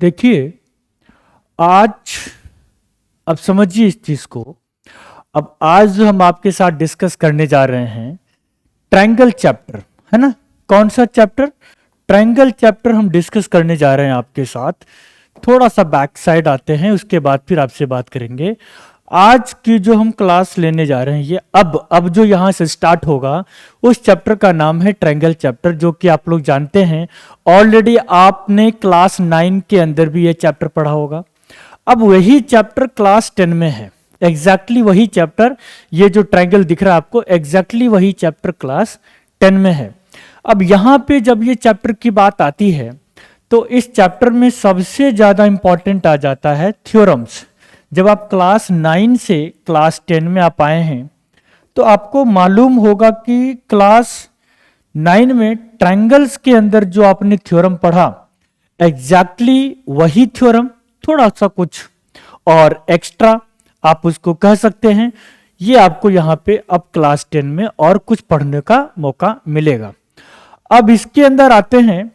देखिए, आज अब समझिए इस चीज को। अब आज जो हम आपके साथ डिस्कस करने जा रहे हैं, ट्रायंगल चैप्टर, है ना। कौन सा चैप्टर? ट्रायंगल चैप्टर हम डिस्कस करने जा रहे हैं आपके साथ। थोड़ा सा बैक साइड आते हैं, उसके बाद फिर आपसे बात करेंगे। आज की जो हम क्लास लेने जा रहे हैं, ये अब जो यहाँ से स्टार्ट होगा, उस चैप्टर का नाम है ट्रायंगल चैप्टर, जो कि आप लोग जानते हैं। ऑलरेडी आपने क्लास 9 के अंदर भी ये चैप्टर पढ़ा होगा। अब वही चैप्टर क्लास 10 में है, एग्जैक्टली वही चैप्टर। ये जो ट्रायंगल दिख रहा है आपको, एग्जैक्टली वही चैप्टर क्लास 10 में है। अब यहाँ पे जब ये चैप्टर की बात आती है, तो इस चैप्टर में सबसे ज्यादा इंपॉर्टेंट आ जाता है थ्योरम्स। जब आप क्लास 9 से क्लास 10 में आप आए हैं, तो आपको मालूम होगा कि क्लास 9 में ट्रायंगल्स के अंदर जो आपने थ्योरम पढ़ा, एग्जैक्टली वही थ्योरम, थोड़ा सा कुछ और एक्स्ट्रा आप उसको कह सकते हैं। ये आपको यहाँ पे अब क्लास 10 में और कुछ पढ़ने का मौका मिलेगा। अब इसके अंदर आते हैं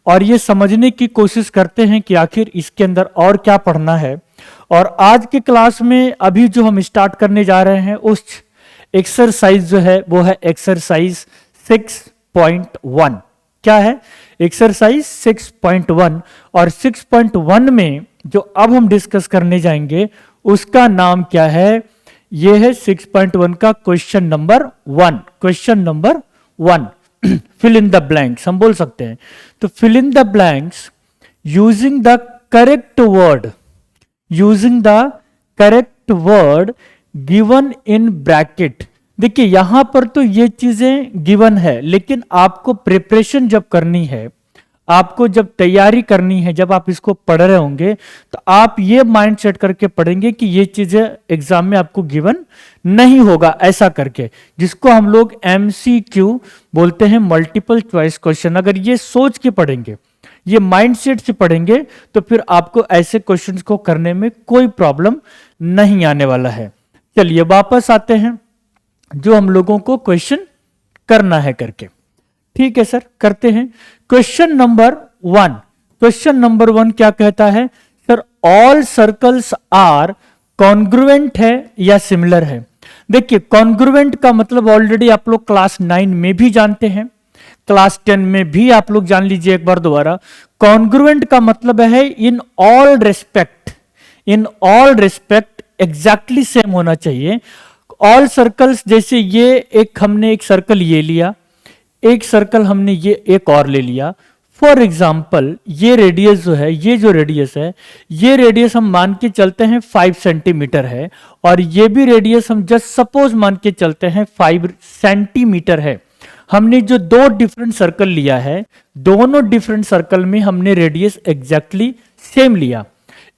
और ये समझने की कोशिश करते हैं कि आखिर इसके अंदर और क्या पढ़ना है। और आज के क्लास में अभी जो हम स्टार्ट करने जा रहे हैं, उस एक्सरसाइज जो है वो है एक्सरसाइज 6.1। क्या है? एक्सरसाइज 6.1। और 6.1 में जो अब हम डिस्कस करने जाएंगे, उसका नाम क्या है? ये है 6.1 का question number 1। Question number 1, fill in the blanks हम बोल सकते हैं। तो fill in the blanks using the correct word, using the correct word given in bracket. देखिए यहां पर तो ये चीजें गिवन है, लेकिन आपको प्रिपरेशन जब करनी है, आपको जब तैयारी करनी है, जब आप इसको पढ़ रहे होंगे, तो आप ये माइंड सेट करके पढ़ेंगे कि ये चीजें एग्जाम में आपको गिवन नहीं होगा, ऐसा करके, जिसको हम लोग MCQ बोलते हैं, मल्टीपल चॉइस क्वेश्चन। अगर ये सोच के पढ़ेंगे, ये माइंडसेट से पढ़ेंगे, तो फिर आपको ऐसे क्वेश्चंस को करने में कोई प्रॉब्लम नहीं आने वाला है। चलिए वापस आते हैं जो हम लोगों को क्वेश्चन करना है करके। ठीक है सर, करते हैं। क्वेश्चन नंबर 1, क्वेश्चन नंबर 1 क्या कहता है? Sir, all circles are congruent है या सिमिलर है? देखिए, कॉन्ग्रुएंट का मतलब ऑलरेडी आप लोग क्लास 9 में भी जानते हैं, क्लास 10 में भी आप लोग जान लीजिए एक बार दोबारा। कॉन्ग्रुएंट का मतलब है in all respect, in all respect exactly same होना चाहिए। ऑल सर्कल्स, जैसे ये एक हमने एक सर्कल ये लिया, एक सर्कल हमने ये एक और ले लिया। फॉर एग्जाम्पल, ये रेडियस जो है, ये जो रेडियस है, ये रेडियस हम मान के चलते हैं 5 सेंटीमीटर है, और ये भी रेडियस हम जस्ट सपोज मान के चलते हैं 5 सेंटीमीटर है। हमने जो दो डिफरेंट सर्कल लिया है, दोनों डिफरेंट सर्कल में हमने रेडियस एग्जैक्टली सेम लिया।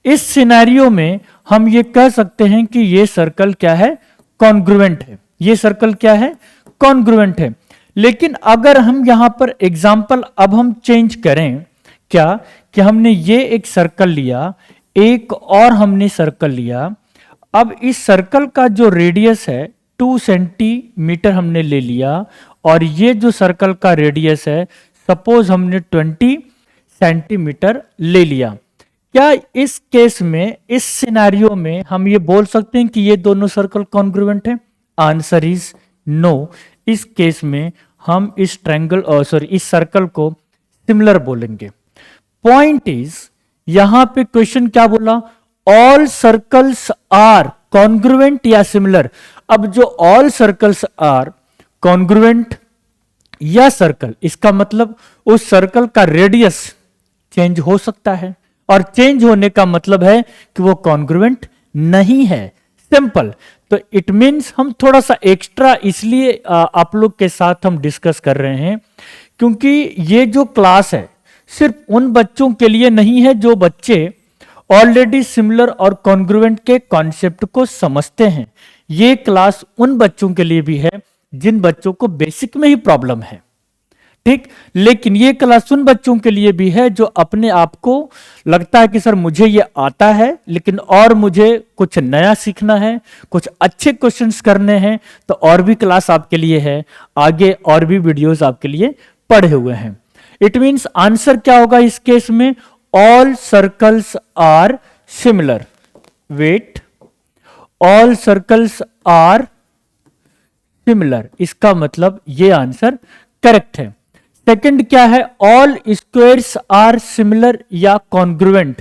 इस सिनेरियो में हम ये कह सकते हैं कि ये सर्कल क्या है? कॉन्ग्रुएंट है। ये सर्कल क्या है? कॉन्ग्रुएंट है। लेकिन अगर हम यहां पर एग्जाम्पल अब हम चेंज करें, क्या कि हमने ये एक सर्कल लिया, एक और हमने सर्कल लिया। अब इस सर्कल का जो रेडियस है 2 सेंटीमीटर हमने ले लिया, और ये जो सर्कल का रेडियस है सपोज हमने 20 सेंटीमीटर ले लिया। क्या इस केस में, इस सिनेरियो में हम ये बोल सकते हैं कि ये दोनों सर्कल कॉन्ग्रुएंट हैं? Answer is no. इस केस में हम इस ट्रायंगल इस सर्कल को सिमिलर बोलेंगे। पॉइंट इज, यहां पे क्वेश्चन क्या बोला? ऑल सर्कल्स आर कॉन्ग्रुएंट या सिमिलर। अब जो ऑल सर्कल्स आर कॉन्ग्रुएंट या सर्कल, इसका मतलब उस सर्कल का रेडियस चेंज हो सकता है, और चेंज होने का मतलब है कि वो कॉन्ग्रुएंट नहीं है। सिंपल। तो इट मीन्स हम थोड़ा सा एक्स्ट्रा इसलिए आप लोग के साथ हम डिस्कस कर रहे हैं, क्योंकि ये जो क्लास है सिर्फ उन बच्चों के लिए नहीं है जो बच्चे ऑलरेडी सिमिलर और कॉन्ग्रुएंट के कॉन्सेप्ट को समझते हैं। ये क्लास उन बच्चों के लिए भी है जिन बच्चों को बेसिक में ही प्रॉब्लम है। ठीक, लेकिन ये क्लास उन बच्चों के लिए भी है जो अपने आप को लगता है कि सर मुझे ये आता है, लेकिन और मुझे कुछ नया सीखना है, कुछ अच्छे क्वेश्चंस करने हैं, तो और भी क्लास आपके लिए है, आगे और भी वीडियोस आपके लिए पड़े हुए हैं। इट मींस आंसर क्या होगा इस केस में? All circles are similar. Wait, all circles are similar, इसका मतलब ये आंसर करेक्ट है। सेकंड क्या है, ऑल स्क्वायर्स आर सिमिलर या कॉन्ग्रुएंट।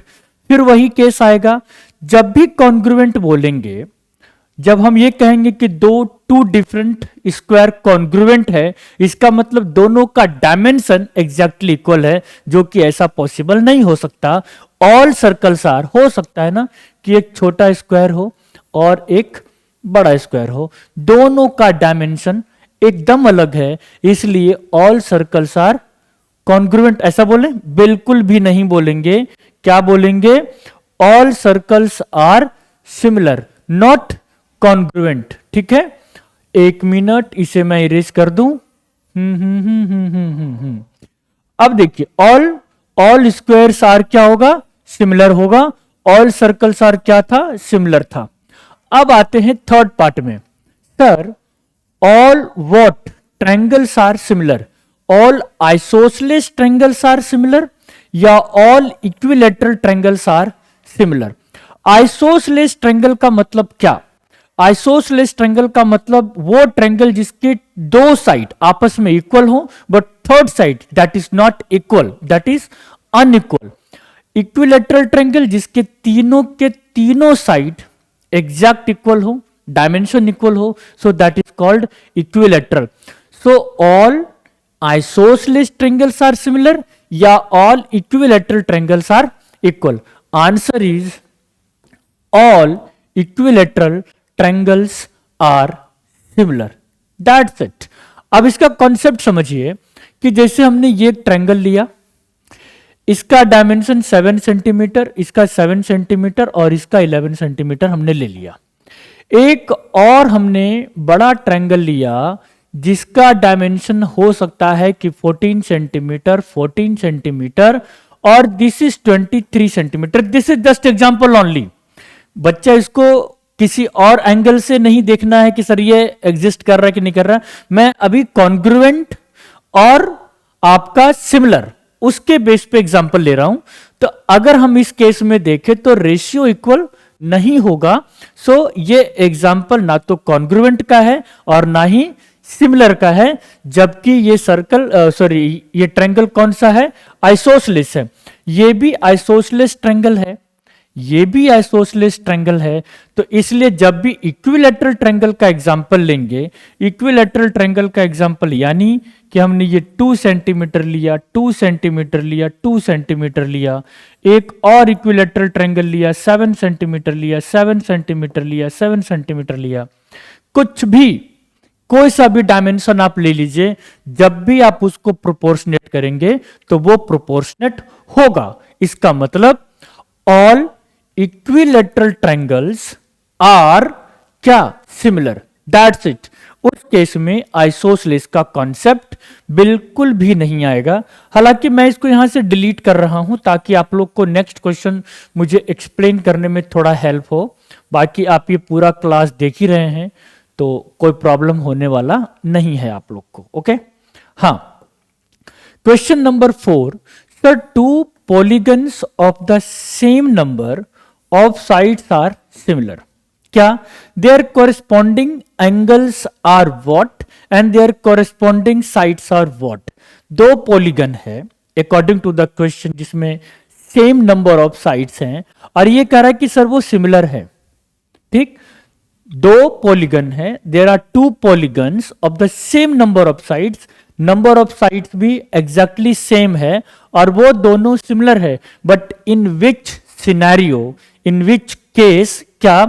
फिर वही केस आएगा, जब भी कॉन्ग्रुएंट बोलेंगे, जब हम ये कहेंगे कि टू डिफरेंट स्क्वायर कॉन्ग्रुएंट है, इसका मतलब दोनों का डायमेंशन एग्जैक्टली इक्वल है, जो कि ऐसा पॉसिबल नहीं हो सकता। ऑल सर्कल्स आर, हो सकता है ना कि एक छोटा स्क्वायर हो और एक बड़ा स्क्वायर हो, दोनों का डायमेंशन एकदम अलग है, इसलिए ऑल सर्कल्स आर कॉन्ग्रुएंट। ऐसा बोले? बिल्कुल भी नहीं बोलेंगे। क्या बोलेंगे? All circles are similar, not congruent. ठीक है, एक मिनट, इसे मैं इरेज कर दूं। अब देखिए, ऑल स्क्वायर्स आर क्या होगा? सिमिलर होगा। ऑल सर्कल्स आर क्या था? सिमिलर था। अब आते हैं थर्ड पार्ट में। Sir, all what triangles are similar? All isosceles triangles are similar या all equilateral triangles are similar? Isosceles triangle का मतलब क्या? आइसोसेलेस ट्रायंगल का मतलब वो ट्रायंगल जिसके दो साइड आपस में इक्वल हो, but third side that is not equal, that is unequal. Equilateral triangle जिसके तीनों के तीनों साइड एग्जैक्ट इक्वल हो, डायमेंशन इक्वल हो, so that is called equilateral. So all isosceles triangles are similar या all equilateral triangles are equal? Answer is all equilateral triangles are similar. That's it. अब इसका concept समझिए कि जैसे हमने ये ट्रायंगल लिया, इसका डायमेंशन 7 सेंटीमीटर, इसका 7 सेंटीमीटर और इसका 11 सेंटीमीटर हमने ले लिया। एक और हमने बड़ा ट्रायंगल लिया जिसका डायमेंशन हो सकता है कि 14 सेंटीमीटर, 14 सेंटीमीटर और this is 23 centimetre. This is just example only. बच्चा इसको किसी और एंगल से नहीं देखना है कि सर ये एग्जिस्ट कर रहा है कि नहीं कर रहा। मैं अभी कॉन्ग्रुएंट और आपका सिमिलर उसके बेस पे एग्जांपल ले रहा हूं। तो अगर हम इस केस में देखें तो रेशियो इक्वल नहीं होगा। सो ये एग्जांपल ना तो कॉन्ग्रुएंट का है और ना ही सिमिलर का है, जबकि ये ये ट्रायंगल कौन सा है? आइसोसेलेस है। ये भी आइसोसेलेस ट्रायंगल है, ये भी आइसोसेलेस ट्रायंगल है। तो इसलिए जब भी इक्विलैटरल ट्रायंगल का एग्जांपल लेंगे, इक्विलैटरल ट्रायंगल का एग्जांपल यानी कि हमने ये 2 सेंटीमीटर लिया, 2 सेंटीमीटर लिया, 2 सेंटीमीटर लिया, एक और इक्विलैटरल ट्रायंगल लिया, 7 सेंटीमीटर लिया, 7 सेंटीमीटर लिया, 7 सेंटीमीटर लिया, कुछ भी कोई सा भी डायमेंशन आप ले लीजिए, जब भी आप उसको प्रोपोर्शनेट करेंगे तो वो प्रोपोर्शनेट होगा। इसका मतलब ऑल इक्विलैटरल ट्रायंगल्स आर क्या? सिमिलर। That's it. उस केस में आइसोसेलेस का कॉन्सेप्ट बिल्कुल भी नहीं आएगा। हालांकि मैं इसको यहां से डिलीट कर रहा हूं ताकि आप लोग को नेक्स्ट क्वेश्चन मुझे एक्सप्लेन करने में थोड़ा हेल्प हो। बाकी आप ये पूरा क्लास देख ही रहे हैं तो कोई प्रॉब्लम होने वाला नहीं है आप लोग को। ओके, हाँ। Question number 4, sir two polygons of the same number of sides are similar. क्या? Their corresponding angles are what and their corresponding sides are what? दो पॉलीगन है according to the question जिसमें सेम नंबर ऑफ साइड्स हैं और ये कह रहा है कि सर वो सिमिलर है। ठीक, दो पॉलीगन है, there are two polygons of the same number of sides, number of sides भी एग्जैक्टली सेम है और वो दोनों सिमिलर है, but in which scenario, in which case, क्या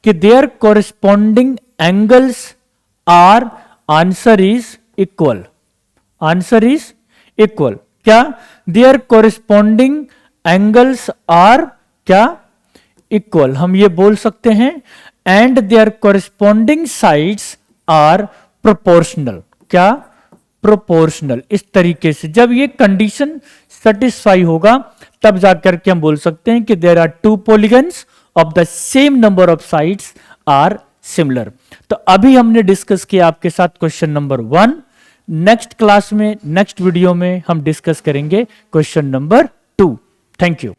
कि their corresponding angles are, answer is equal, answer is equal. क्या? Their corresponding angles are क्या? इक्वल। हम ये बोल सकते हैं and their corresponding sides are proportional. क्या? प्रोपोर्शनल। इस तरीके से जब ये कंडीशन सेटिस्फाई होगा तब जाकर के हम बोल सकते हैं कि there are two polygons of the same number of sides are similar. तो अभी हमने डिस्कस किया आपके साथ क्वेश्चन नंबर 1। नेक्स्ट क्लास में, नेक्स्ट वीडियो में हम डिस्कस करेंगे क्वेश्चन नंबर 2। Thank you.